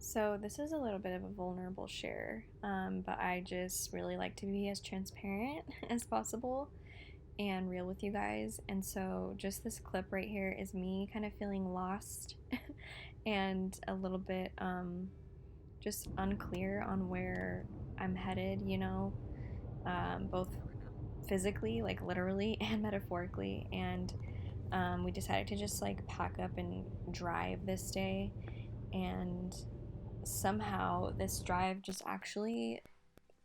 So this is a little bit of a vulnerable share, but I just really like to be as transparent as possible and real with you guys. And so just this clip right here is me kind of feeling lost and a little bit just unclear on where I'm headed, both physically, like literally, and metaphorically. And we decided to just like pack up and drive this day. And somehow this drive just actually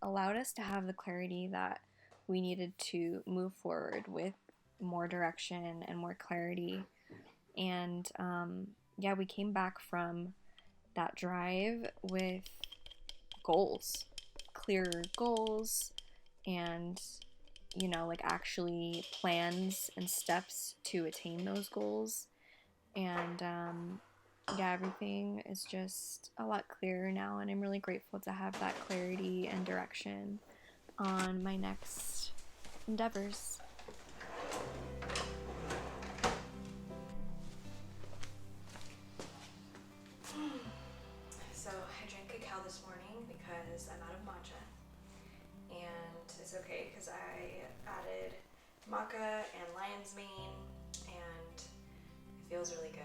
allowed us to have the clarity that we needed to move forward with more direction and more clarity. And yeah, we came back from that drive with goals, clear goals, and like actually plans and steps to attain those goals. And yeah, everything is just a lot clearer now, and I'm really grateful to have that clarity and direction on my next endeavors. So I drank cacao this morning because I'm out of matcha, and it's okay because I added maca and lion's mane, and it feels really good.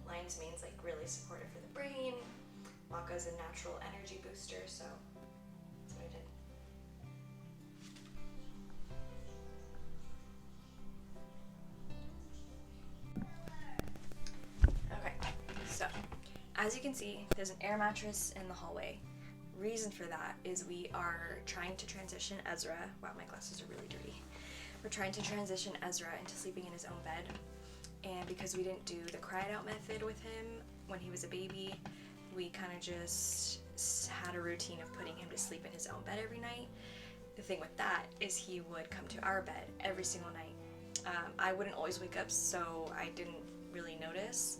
Lion's mane is like really supportive for the brain. Maca is a natural energy booster, so that's what I did. Okay, so as you can see, there's an air mattress in the hallway. Reason for that is we are trying to transition Ezra. Wow, my glasses are really dirty. We're trying to transition Ezra into sleeping in his own bed. And because we didn't do the cried out method with him when he was a baby, we kind of just had a routine of putting him to sleep in his own bed every night. The thing with that is he would come to our bed every single night. I wouldn't always wake up, so I didn't really notice,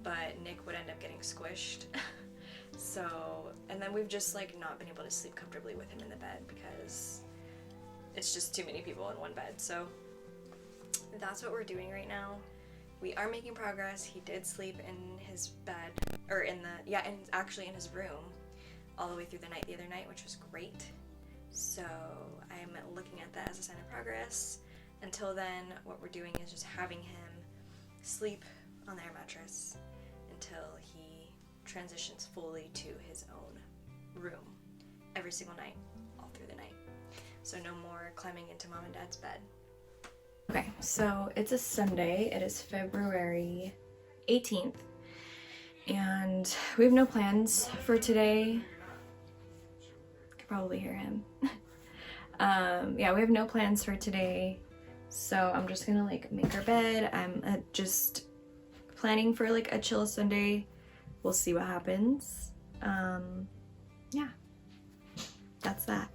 but Nick would end up getting squished. So, and then we've just like not been able to sleep comfortably with him in the bed because it's just too many people in one bed. So that's what we're doing right now. We are making progress. He did sleep in his bed, or actually in his room all the way through the night the other night, which was great. So I'm looking at that as a sign of progress. Until then, what we're doing is just having him sleep on the air mattress until he transitions fully to his own room every single night, all through the night. So no more climbing into mom and dad's bed. Okay, so it's a Sunday. It is February 18th, and we have no plans for today. You can probably hear him. Yeah, we have no plans for today, so I'm just gonna like make our bed. I'm just planning for like a chill Sunday. We'll see what happens. Yeah, that's that.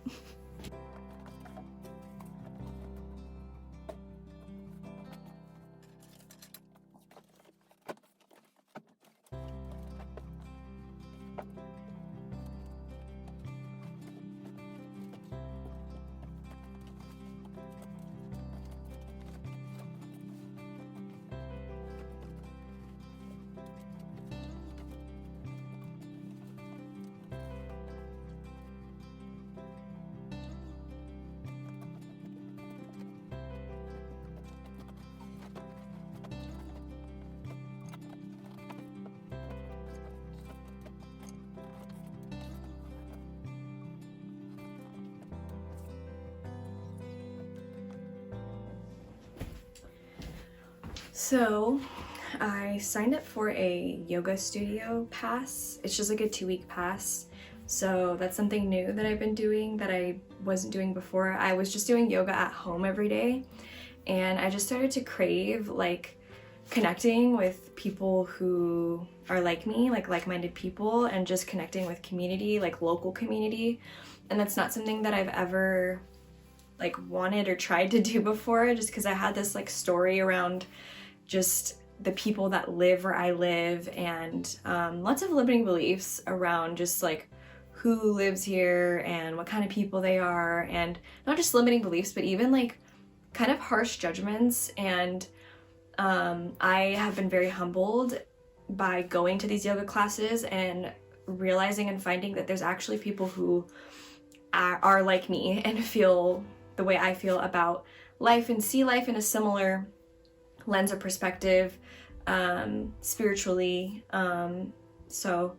So I signed up for a yoga studio pass. It's just like a 2-week pass. So that's something new that I've been doing that I wasn't doing before. I was just doing yoga at home every day, and I just started to crave like connecting with people who are like me, like like-minded people, and just connecting with community, like local community. And that's not something that I've ever like wanted or tried to do before, just because I had this like story around just the people that live where I live, and lots of limiting beliefs around just like who lives here and what kind of people they are, and not just limiting beliefs, but even like kind of harsh judgments. And I have been very humbled by going to these yoga classes and realizing and finding that there's actually people who are like me and feel the way I feel about life and see life in a similar lens or perspective, spiritually. So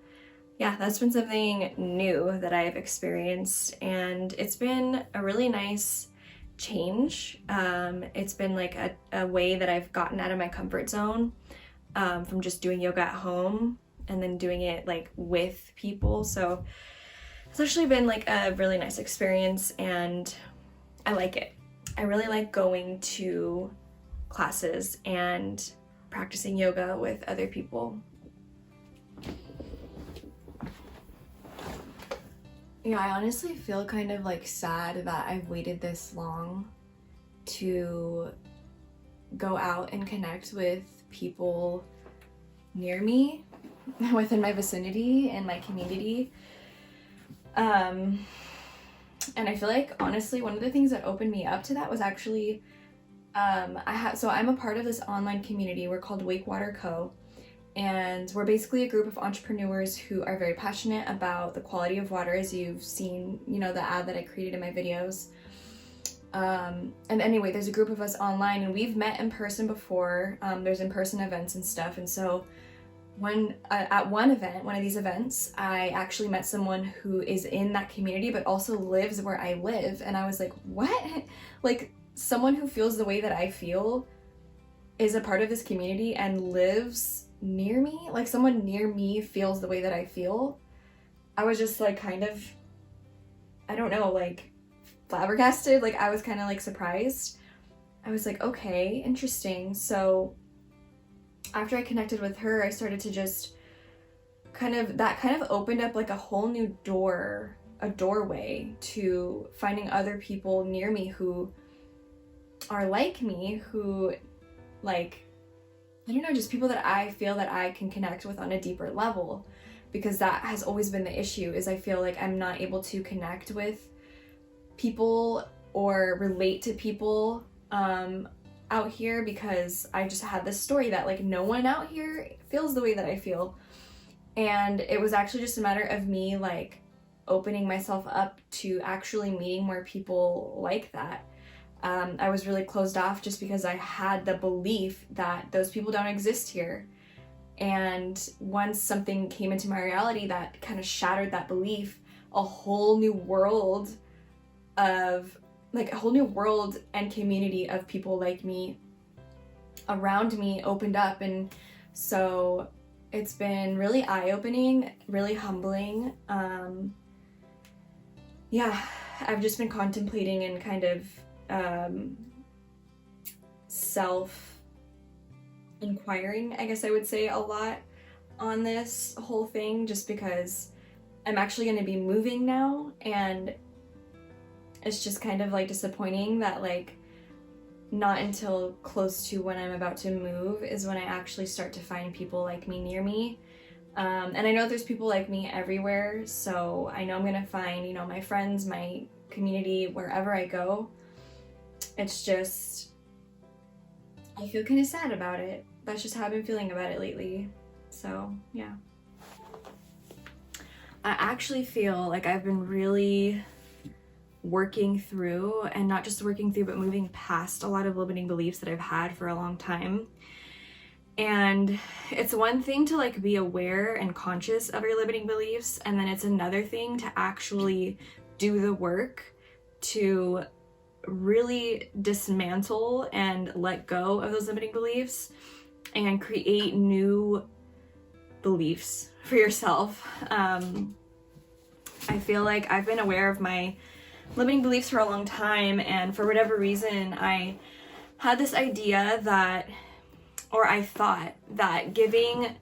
yeah, that's been something new that I've experienced, and it's been a really nice change. It's been like a way that I've gotten out of my comfort zone, from just doing yoga at home and then doing it like with people. So it's actually been like a really nice experience, and I like it. I really like going to classes and practicing yoga with other people. Yeah, I honestly feel kind of like sad that I've waited this long to go out and connect with people near me, within my vicinity and my community. And I feel like honestly one of the things that opened me up to that was actually I'm a part of this online community. We're called Wakewater Co. And we're basically a group of entrepreneurs who are very passionate about the quality of water, as you've seen, you know, the ad that I created in my videos. And anyway, there's a group of us online, and we've met in person before. There's in-person events and stuff. And so at one of these events, I actually met someone who is in that community, but also lives where I live. And I was like, what? Like, someone who feels the way that I feel is a part of this community and lives near me? Like, someone near me feels the way that I feel? I was just like kind of, I don't know, like flabbergasted. Like, I was kind of like surprised. I was like, okay, interesting. So after I connected with her, I started to just kind of opened up like a whole new a doorway to finding other people near me who are like me, who, like, I don't know, just people that I feel that I can connect with on a deeper level, because that has always been the issue, is I feel like I'm not able to connect with people or relate to people out here, because I just had this story that like no one out here feels the way that I feel. And it was actually just a matter of me like opening myself up to actually meeting more people like that. I was really closed off just because I had the belief that those people don't exist here. And once something came into my reality that kind of shattered that belief, a whole new world and community of people like me around me opened up. And so it's been really eye-opening, really humbling. I've just been contemplating and kind of self-inquiring, I guess I would say, a lot on this whole thing, just because I'm actually going to be moving now, and it's just kind of like disappointing that like not until close to when I'm about to move is when I actually start to find people like me near me. And I know there's people like me everywhere, so I know I'm gonna find, you know, my friends, my community, wherever I go. It's just, I feel kind of sad about it. That's just how I've been feeling about it lately. So, yeah. I actually feel like I've been really working through, and not just working through, but moving past a lot of limiting beliefs that I've had for a long time. And it's one thing to like be aware and conscious of your limiting beliefs, and then it's another thing to actually do the work to really dismantle and let go of those limiting beliefs and create new beliefs for yourself. I feel like I've been aware of my limiting beliefs for a long time, and for whatever reason I had this idea that, or I thought that giving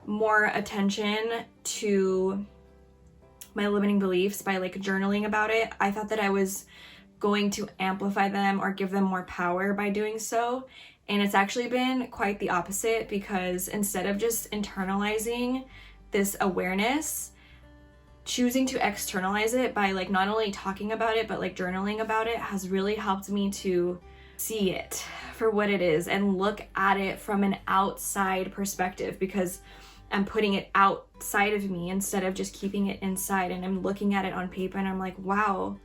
more attention to my limiting beliefs by like journaling about it, I thought that I was going to amplify them or give them more power by doing so. And it's actually been quite the opposite, because instead of just internalizing this awareness, choosing to externalize it by like not only talking about it but like journaling about it has really helped me to see it for what it is and look at it from an outside perspective. Because am putting it outside of me instead of just keeping it inside. And I'm looking at it on paper and I'm like, wow,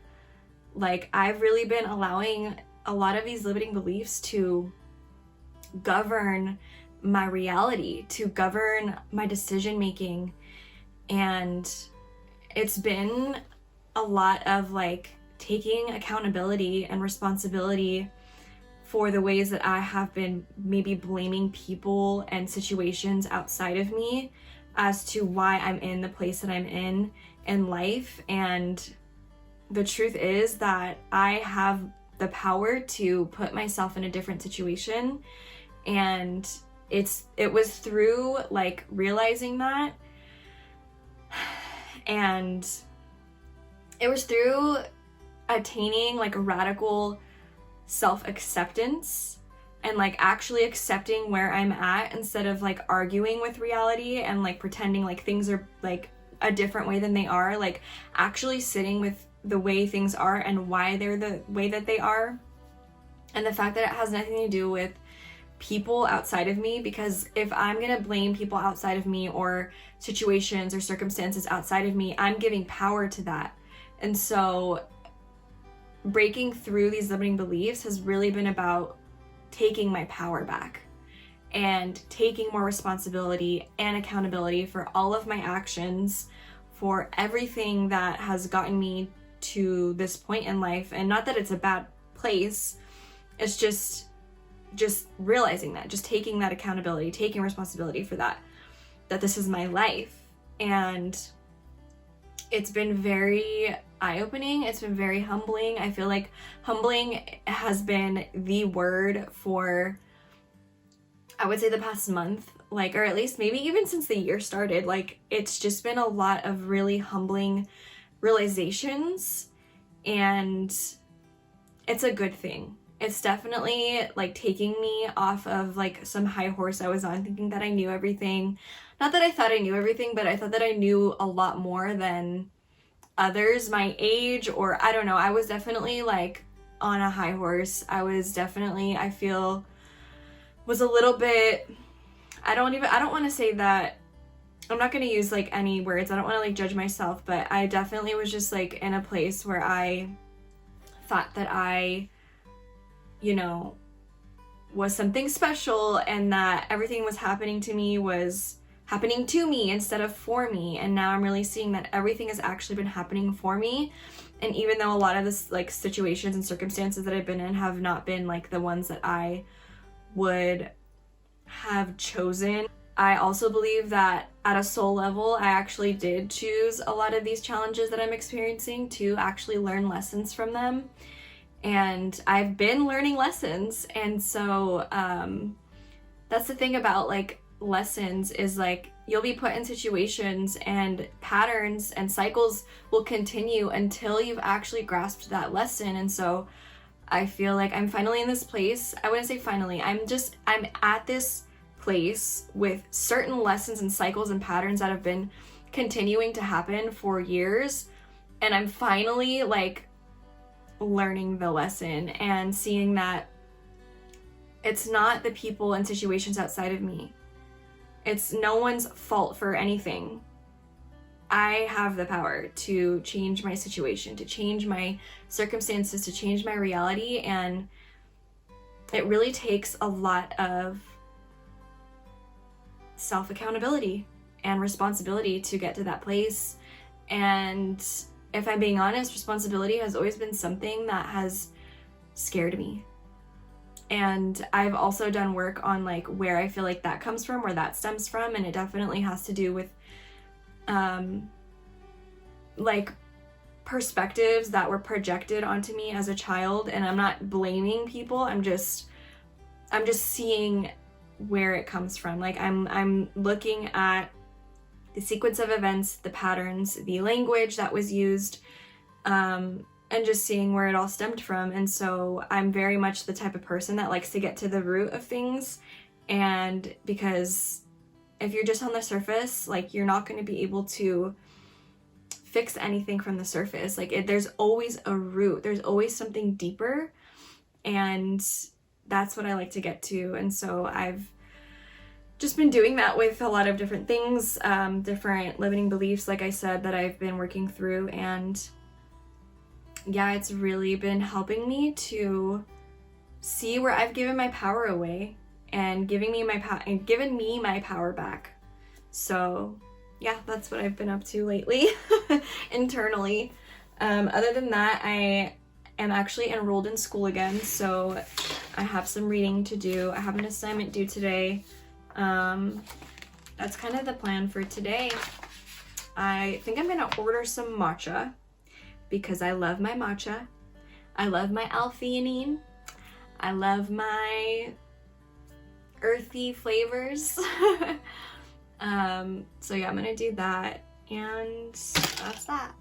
like I've really been allowing a lot of these limiting beliefs to govern my reality, to govern my decision making. And it's been a lot of like taking accountability and responsibility for the ways that I have been maybe blaming people and situations outside of me as to why I'm in the place that I'm in life. And the truth is that I have the power to put myself in a different situation. And it was through like realizing that, and it was through attaining like a radical self-acceptance and like actually accepting where I'm at instead of like arguing with reality and like pretending like things are like a different way than they are, like actually sitting with the way things are and why they're the way that they are. And the fact that it has nothing to do with people outside of me, because if I'm gonna blame people outside of me or situations or circumstances outside of me, I'm giving power to that. And so breaking through these limiting beliefs has really been about taking my power back and taking more responsibility and accountability for all of my actions, for everything that has gotten me to this point in life. And not that it's a bad place, it's just realizing that, just taking that accountability, taking responsibility for that this is my life. And it's been very eye-opening. It's been very humbling. I feel like humbling has been the word for, I would say, the past month, like, or at least maybe even since the year started. Like, it's just been a lot of really humbling realizations, and it's a good thing. It's definitely like taking me off of like some high horse I was on, thinking that I knew everything. Not that I thought I knew everything, but I thought that I knew a lot more than others my age, or I don't know. I was definitely like on a high horse. I was definitely, I feel, was a little bit, I don't want to say that, I'm not going to use like any words. I don't want to like judge myself, but I definitely was just like in a place where I thought that I, you know, was something special, and that everything was happening to me instead of for me. And now I'm really seeing that everything has actually been happening for me. And even though a lot of this like situations and circumstances that I've been in have not been like the ones that I would have chosen, I also believe that at a soul level, I actually did choose a lot of these challenges that I'm experiencing to actually learn lessons from them. And I've been learning lessons. And so that's the thing about like lessons, is like you'll be put in situations and patterns and cycles will continue until you've actually grasped that lesson. And so I feel like I'm finally in this place. I wouldn't say finally, I'm at this place with certain lessons and cycles and patterns that have been continuing to happen for years. And I'm finally like learning the lesson and seeing that it's not the people and situations outside of me. It's no one's fault for anything. I have the power to change my situation, to change my circumstances, to change my reality. And it really takes a lot of self-accountability and responsibility to get to that place. And if I'm being honest, responsibility has always been something that has scared me. And I've also done work on like where I feel like that comes from, where that stems from. And it definitely has to do with like perspectives that were projected onto me as a child. And I'm not blaming people. I'm just seeing where it comes from. Like I'm looking at the sequence of events, the patterns, the language that was used, and just seeing where it all stemmed from. And so I'm very much the type of person that likes to get to the root of things. And because if you're just on the surface, like you're not going to be able to fix anything from the surface. Like there's always a root, there's always something deeper. And that's what I like to get to. And so I've just been doing that with a lot of different things, different limiting beliefs, like I said, that I've been working through. And yeah, it's really been helping me to see where I've given my power away and given me my power back. So yeah, that's what I've been up to lately internally. Other than that, I am actually enrolled in school again, so I have some reading to do. I have an assignment due today. That's kind of the plan for today. I think I'm gonna order some matcha because I love my matcha. I love my L-theanine. I love my earthy flavors. So yeah, I'm gonna do that, and that's that.